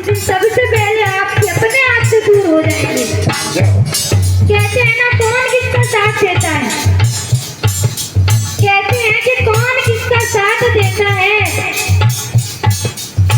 सबसे पहले आपके अपने आप से दूर हो जाएंगे। कहते हैं ना, कौन किसका साथ देता है? कहते हैं कि कौन किसका साथ देता है?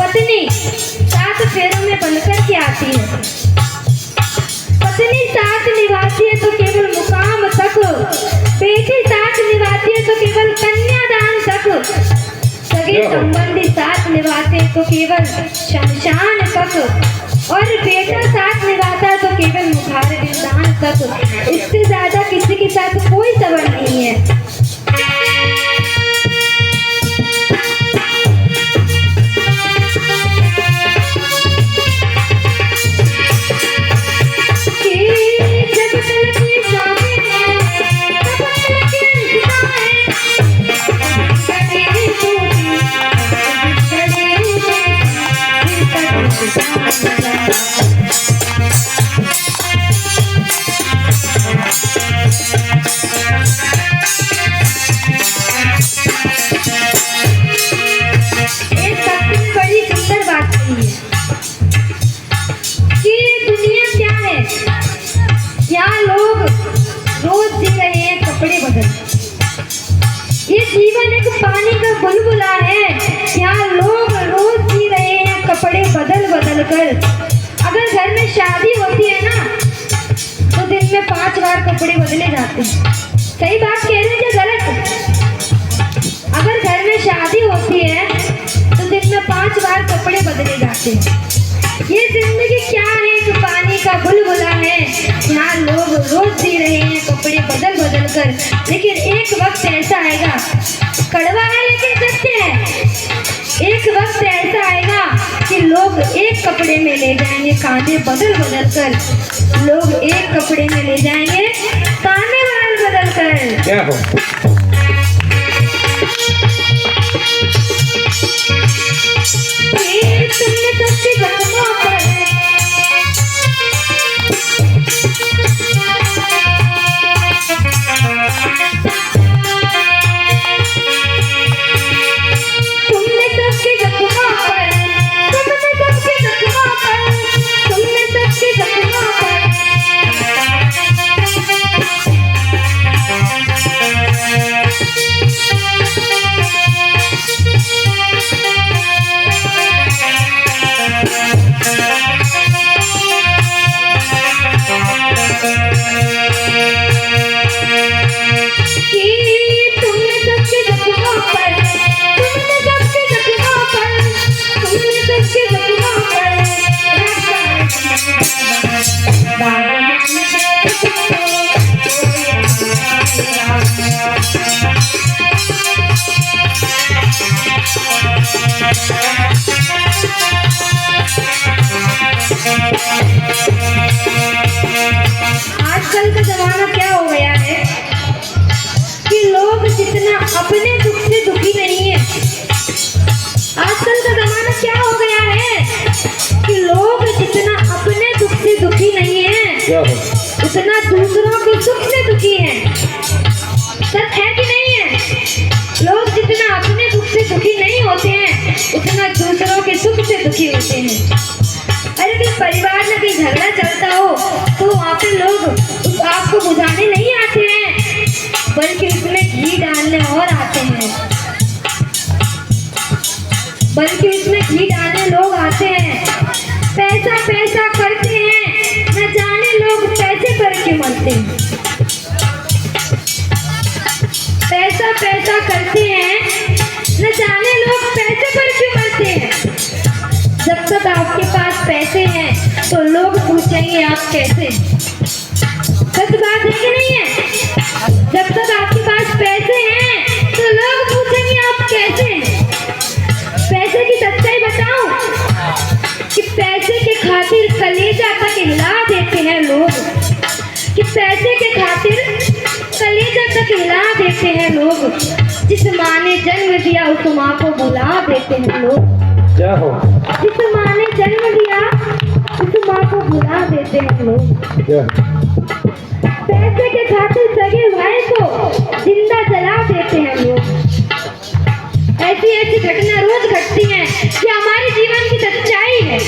पत्नी 7 फेरों में बनकर के आती है। पत्नी साथ निभाती है तो केवल मुकाम तक, बेटी साथ निभाती है तो केवल कन्यादान तक, सगे संबंधी साथ निभाते हैं तो केवल शमशान तक, और बेटा साथ निभाता है तो केवल मुखारबिंदान तक। इससे ज्यादा किसी के साथ कोई संबंध नहीं है। ये जीवन एक पानी का बुलबुला है। यहाँ लोग रोज जी रहे हैं कपड़े बदल बदल कर। अगर घर में शादी होती है ना, तो दिन में 5 बार कपड़े बदले जाते हैं। सही बात कह रहे हैं क्या गलत? अगर घर में शादी होती है तो दिन में 5 बार कपड़े बदले जाते हैं। ये जिंदगी क्या है? एक पानी का बुलबुला है। यहाँ लोग रोज जी रहे हैं कपड़े बदल बदल कर, लेकिन एक वक्त ऐसा आएगा, कड़वा है लेकिन सत्य है, एक वक्त ऐसा आएगा कि लोग एक कपड़े में ले जाएंगे कांधे बदल बदल कर। लोग एक कपड़े में ले जाएंगे कांधे बदल बदल कर। क्या हो? तुमने सबसे जख्मों पर आजकल का जमाना क्या हो गया है कि लोग जितना अपने दुख से दुखी नहीं है। आजकल का जमाना क्या हो गया है कि लोग जितना अपने दुख से दुखी नहीं है, उतना दूसरों के सुख से दुखी है। सच है कि नहीं है? लोग जितना अपने दुख से दुखी नहीं होते हैं, उतना दूसरों के सुख से दुखी होते हैं। अरे कि परिवार में कहीं झगड़ा चलता हो तो वहाँ पे लोग उस आग को बुझाने नहीं आते हैं, बल्कि उसमें घी डालने और आते हैं। बल्कि उसमें घी डालने लोग आते हैं। पैसा पैसा करते हैं, न जाने लोग पैसे पर क्यों मरते हैं। पैसा पैसा करते हैं, न जाने लोग पैसे पर क्यों मरते हैं। जब तक आपके पास पैसे हैं तो लोग पूछेंगे आप कैसे। सच बात है कि नहीं है? जब तक आपके पास पैसे हैं तो लोग पूछेंगे आप कैसे। पैसे की सच्चाई बताऊं कि पैसे के खातिर कलेजा तक हिला देते हैं लोग, कि पैसे के खातिर कलेजा तक हिला देते हैं लोग। जिस माँ ने जन्म दिया उस माँ को भुला देते हैं लोग। क्या हो? जिस माँ ने जन्म दिया उस माँ को भुला देते हैं लोग। पैसे के खातिर सगे भाई को जिंदा जला देते हैं लोग। ऐसी ऐसी घटना रोज घटती हैं, ये हमारे जीवन की सच्चाई है।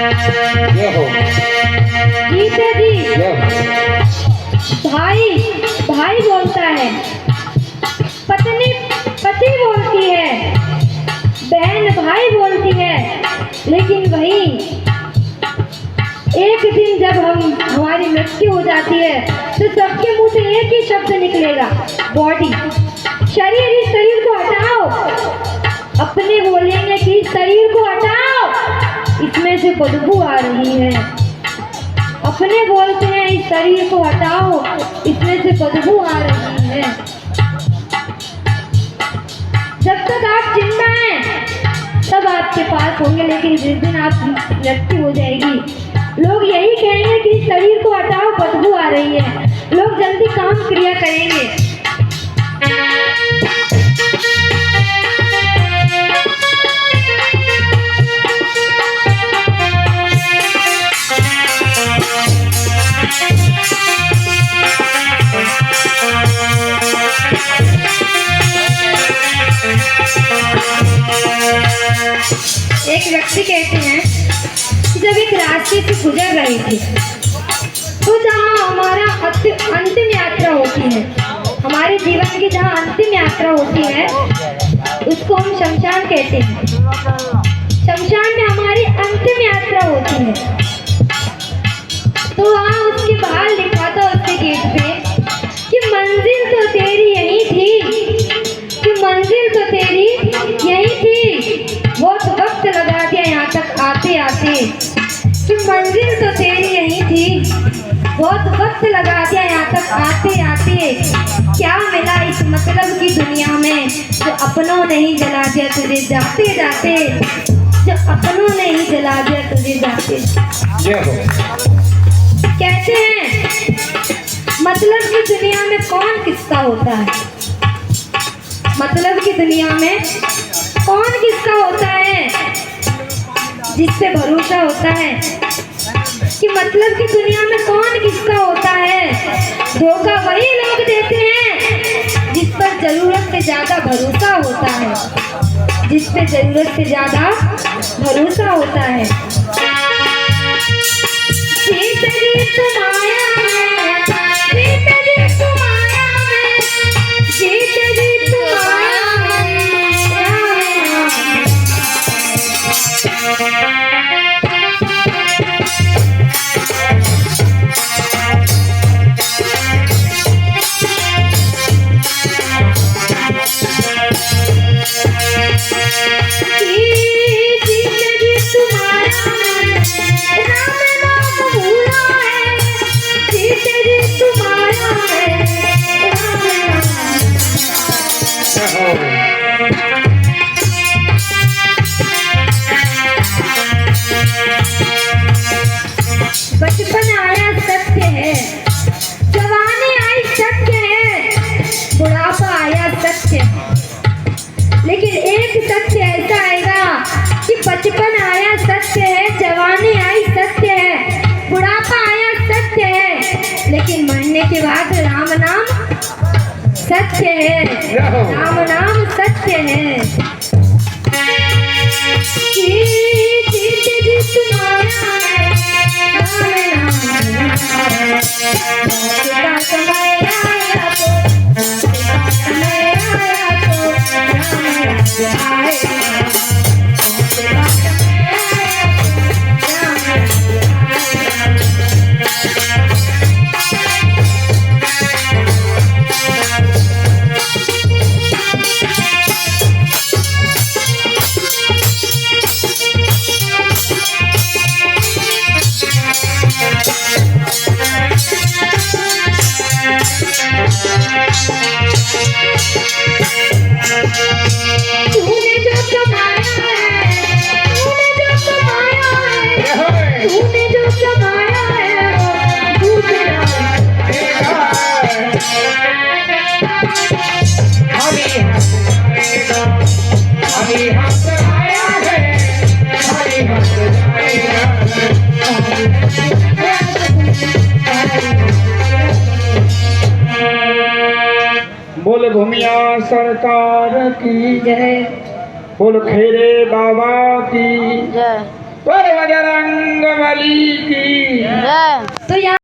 ये हो जीते जी ये हो। भाई भाई बोलता है, पत्नी पति बोलती है, बहन भाई बोलती है, लेकिन वही एक दिन जब हमारी मृत्यु हो जाती है तो सबके मुंह से एक ही शब्द निकलेगा, बॉडी। शरीर, इस शरीर को हटाओ। अपने बोलेंगे कि इस शरीर को हटाओ, इसमें से बदबू आ रही है। अपने बोलते हैं इस शरीर को हटाओ, इसमें से बदबू आ रही है। जब तक आप जिंदा हैं तब आपके पास होंगे, लेकिन जिस दिन आप मृत्यु हो जाएगी लोग यही कहेंगे कि इस शरीर को हटाओ, बदबू आ रही है। लोग जल्दी काम क्रिया करेंगे। एक व्यक्ति कहते हैं कि जब एक रास्ते से गुजर रही थी तो जहाँ हमारा अंतिम यात्रा होती है, हमारे जीवन की जहाँ अंतिम यात्रा होती है उसको हम शमशान कहते हैं। शमशान में हमारी अंतिम यात्रा होती है। तो वहाँ उसके बाहर लिखा था उसके गेट पे कि मंजिल तो तेरी यही थी, कि मंजिल तो तेरी यही थी, बहुत वक्त लगा दिया यहाँ तक आते आते, कि मंजिल तो तेरी यही थी, बहुत वक्त लगा दिया यहाँ तक आते आते। क्या मिला इस मतलब की दुनिया में जो अपनों ने ही जला दिया तुझे जाते जाते, जो अपनों ने ही जला दिया तुझे जाते। कहते हैं मतलब की दुनिया में कौन किसका होता है, मतलब की दुनिया में कौन किसका होता है, जिस पे भरोसा होता है। कि मतलब की दुनिया में कौन किसका होता है, धोखा वही लोग देते हैं जिस पर जरूरत से ज्यादा भरोसा होता है, जिस पे जरूरत से ज्यादा भरोसा होता है। जीत जी तुम आया है, जीत जी तुम आया है, जीत जी तुम आया है। बचपन आया सत्य है, जवानी आई सत्य है, बुढ़ापा आया सत्य है, लेकिन एक सत्य ऐसा आएगा कि बचपन आया सत्य है, जवानी आई सत्य है, बुढ़ापा आया सत्य है, लेकिन मरने के बाद राम नाम सत्य है, राम नाम सत्य है। बोल भूमिया सरकार की जय, बोल खेरे बाबा की जय। पर बजरंग बली की जय। तो यहाँ